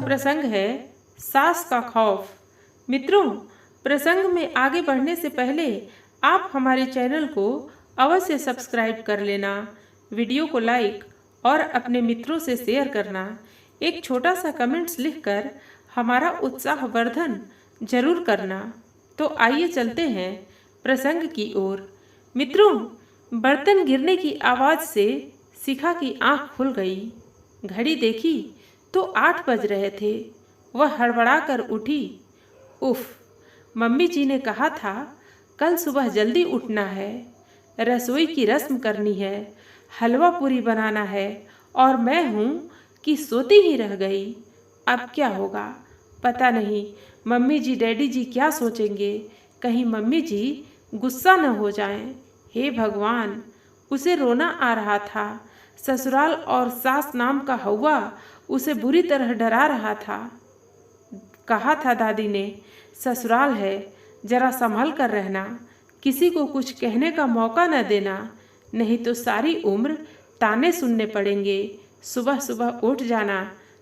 प्रसंग है सास का खौफ। मित्रों, प्रसंग में आगे बढ़ने से पहले आप हमारे चैनल को अवश्य सब्सक्राइब कर लेना, वीडियो को लाइक और अपने मित्रों से शेयर करना, एक छोटा सा कमेंट्स लिखकर हमारा उत्साहवर्धन जरूर करना। तो आइए चलते हैं प्रसंग की ओर। मित्रों, बर्तन गिरने की आवाज़ से शिखा की आंख खुल गई। घड़ी देखी तो 8 बज रहे थे। वह हड़बड़ा कर उठी। उफ, मम्मी जी ने कहा था कल सुबह जल्दी उठना है, रसोई की रस्म करनी है, हलवा पूरी बनाना है, और मैं हूँ कि सोती ही रह गई। अब क्या होगा पता नहीं। मम्मी जी डैडी जी क्या सोचेंगे, कहीं मम्मी जी गुस्सा न हो जाएं। हे भगवान, उसे रोना आ रहा था। ससुराल और सास नाम का हौवा उसे बुरी तरह डरा रहा था। कहा था दादी ने, ससुराल है, जरा संभल कर रहना, किसी को कुछ कहने का मौका न देना, नहीं तो सारी उम्र ताने सुनने पड़ेंगे। सुबह सुबह उठ जाना,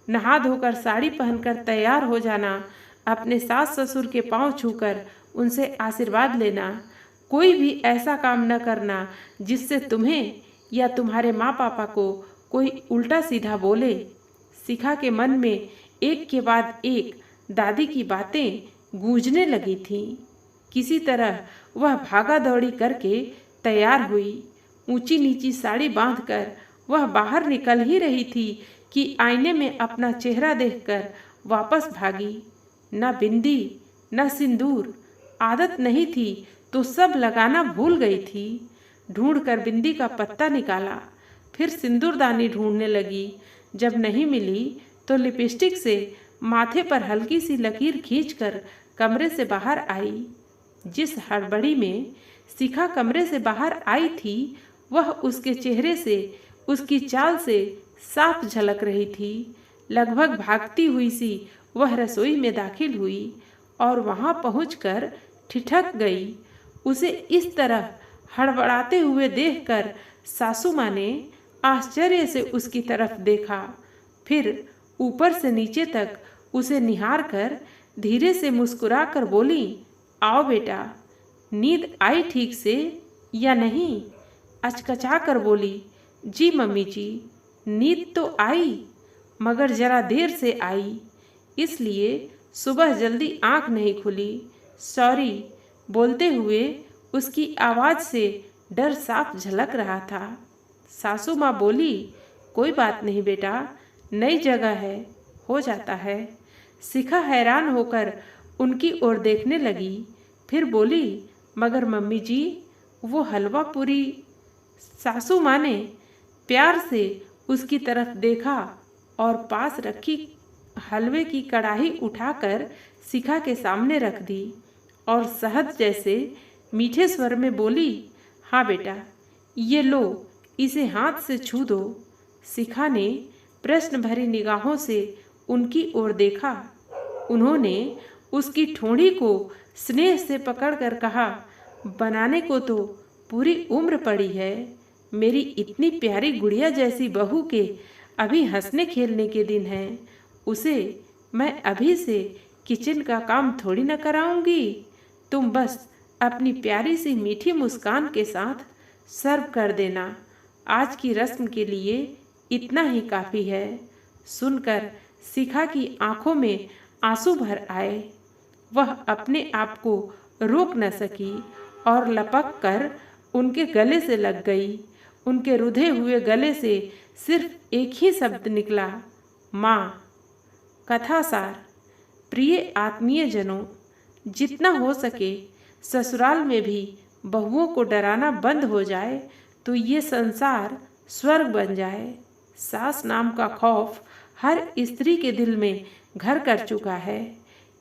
नहा धोकर साड़ी पहनकर तैयार हो जाना, अपने सास ससुर के पांव छूकर उनसे आशीर्वाद लेना। कोई भी ऐसा काम न करना जिससे तुम्हें या तुम्हारे माँ पापा को कोई उल्टा सीधा बोले। शिखा के मन में एक के बाद एक दादी की बातें गूंजने लगी थीं। किसी तरह वह भागा दौड़ी करके तैयार हुई। ऊंची नीची साड़ी बांधकर वह बाहर निकल ही रही थी कि आईने में अपना चेहरा देखकर वापस भागी। न बिंदी न सिंदूर, आदत नहीं थी तो सब लगाना भूल गई थी। ढूंढकर बिंदी का पत्ता निकाला, फिर सिंदूरदानी ढूंढने लगी। जब नहीं मिली तो लिपस्टिक से माथे पर हल्की सी लकीर खींचकर कमरे से बाहर आई। जिस हड़बड़ी में शिखा कमरे से बाहर आई थी, वह उसके चेहरे से, उसकी चाल से साफ झलक रही थी। लगभग भागती हुई सी वह रसोई में दाखिल हुई और वहां पहुंचकर ठिठक गई। उसे इस तरह हड़बड़ाते हुए देखकर सासू माँ ने आश्चर्य से उसकी तरफ देखा, फिर ऊपर से नीचे तक उसे निहार कर धीरे से मुस्कुराकर बोली, आओ बेटा, नींद आई ठीक से या नहीं? अचकचा कर बोली, जी मम्मी जी, नींद तो आई, मगर जरा देर से आई, इसलिए सुबह जल्दी आंख नहीं खुली, सॉरी। बोलते हुए उसकी आवाज़ से डर साफ झलक रहा था। सासू माँ बोली, कोई बात नहीं बेटा, नई जगह है, हो जाता है। शिखा हैरान होकर उनकी ओर देखने लगी, फिर बोली, मगर मम्मी जी, वो हलवा पूरी। सासू माँ ने प्यार से उसकी तरफ देखा और पास रखी हलवे की कढ़ाई उठाकर शिखा के सामने रख दी और सहज जैसे मीठे स्वर में बोली, हाँ बेटा, ये लो, इसे हाथ से छू दो। शिखा ने प्रश्न भरी निगाहों से उनकी ओर देखा। उन्होंने उसकी ठोड़ी को स्नेह से पकड़कर कहा, बनाने को तो पूरी उम्र पड़ी है। मेरी इतनी प्यारी गुड़िया जैसी बहू के अभी हंसने खेलने के दिन हैं। उसे मैं अभी से किचन का काम थोड़ी न कराऊंगी। तुम बस अपनी प्यारी सी मीठी मुस्कान के साथ सर्व कर देना। आज की रस्म के लिए इतना ही काफ़ी है। सुनकर शिखा की आंखों में आंसू भर आए। वह अपने आप को रोक न सकी और लपक कर उनके गले से लग गई। उनके रुधे हुए गले से सिर्फ एक ही शब्द निकला, माँ। कथा सार। प्रिय आत्मीय जनों, जितना हो सके ससुराल में भी बहुओं को डराना बंद हो जाए तो ये संसार स्वर्ग बन जाए। सास नाम का खौफ हर स्त्री के दिल में घर कर चुका है।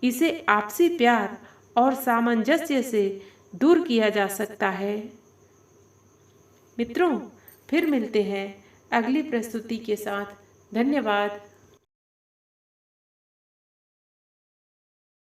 इसे आपसी प्यार और सामंजस्य से दूर किया जा सकता है। मित्रों, फिर मिलते हैं अगली प्रस्तुति के साथ। धन्यवाद।